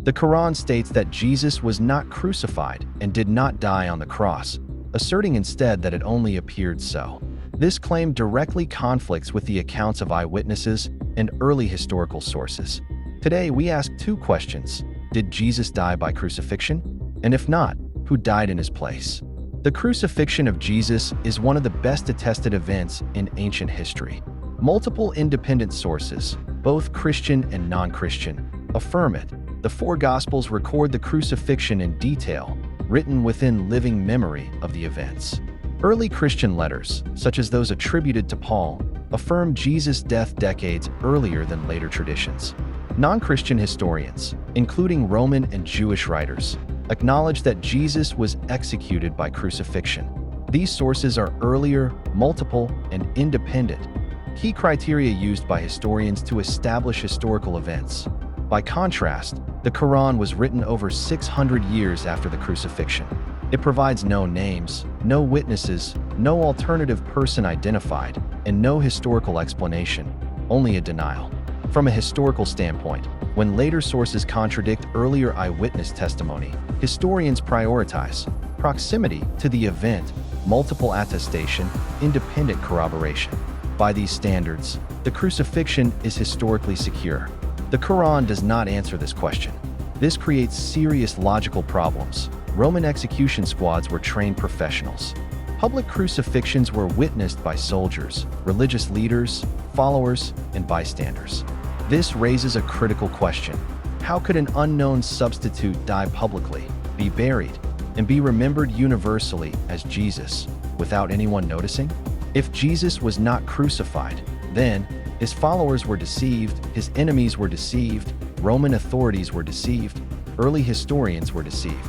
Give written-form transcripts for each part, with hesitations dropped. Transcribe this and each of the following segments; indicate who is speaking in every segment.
Speaker 1: The Quran states that Jesus was not crucified and did not die on the cross, asserting instead that it only appeared so. This claim directly conflicts with the accounts of eyewitnesses and early historical sources. Today, we ask two questions. Did Jesus die by crucifixion? And if not, who died in his place? The crucifixion of Jesus is one of the best attested events in ancient history. Multiple independent sources, both Christian and non-Christian, affirm it. The four Gospels record the crucifixion in detail, written within living memory of the events. Early Christian letters, such as those attributed to Paul, affirm Jesus' death decades earlier than later traditions. Non-Christian historians, including Roman and Jewish writers, acknowledge that Jesus was executed by crucifixion. These sources are earlier, multiple, and independent, key criteria used by historians to establish historical events. By contrast, the Quran was written over 600 years after the crucifixion. It provides no names, no witnesses, no alternative person identified, and no historical explanation, only a denial. From a historical standpoint, when later sources contradict earlier eyewitness testimony, historians prioritize proximity to the event, multiple attestation, independent corroboration. By these standards, the crucifixion is historically secure. The Quran does not answer this question. This creates serious logical problems. Roman execution squads were trained professionals. Public crucifixions were witnessed by soldiers, religious leaders, followers, and bystanders. This raises a critical question. How could an unknown substitute die publicly, be buried, and be remembered universally as Jesus, without anyone noticing? If Jesus was not crucified, then his followers were deceived, his enemies were deceived, Roman authorities were deceived, early historians were deceived.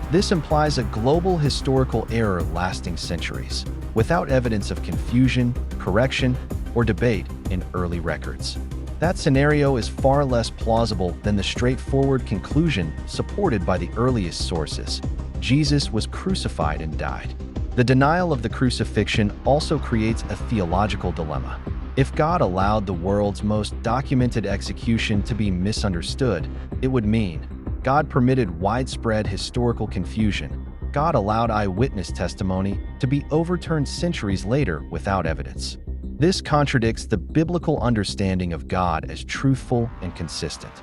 Speaker 1: This implies a global historical error lasting centuries, without evidence of confusion, correction, or debate in early records. That scenario is far less plausible than the straightforward conclusion supported by the earliest sources. Jesus was crucified and died. The denial of the crucifixion also creates a theological dilemma. If God allowed the world's most documented execution to be misunderstood, it would mean God permitted widespread historical confusion. God allowed eyewitness testimony to be overturned centuries later without evidence. This contradicts the biblical understanding of God as truthful and consistent.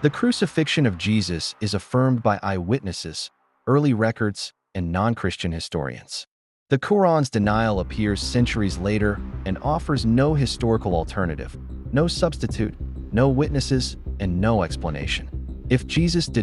Speaker 1: The crucifixion of Jesus is affirmed by eyewitnesses, early records, and non-Christian historians. The Quran's denial appears centuries later and offers no historical alternative, no substitute, no witnesses, and no explanation. If Jesus did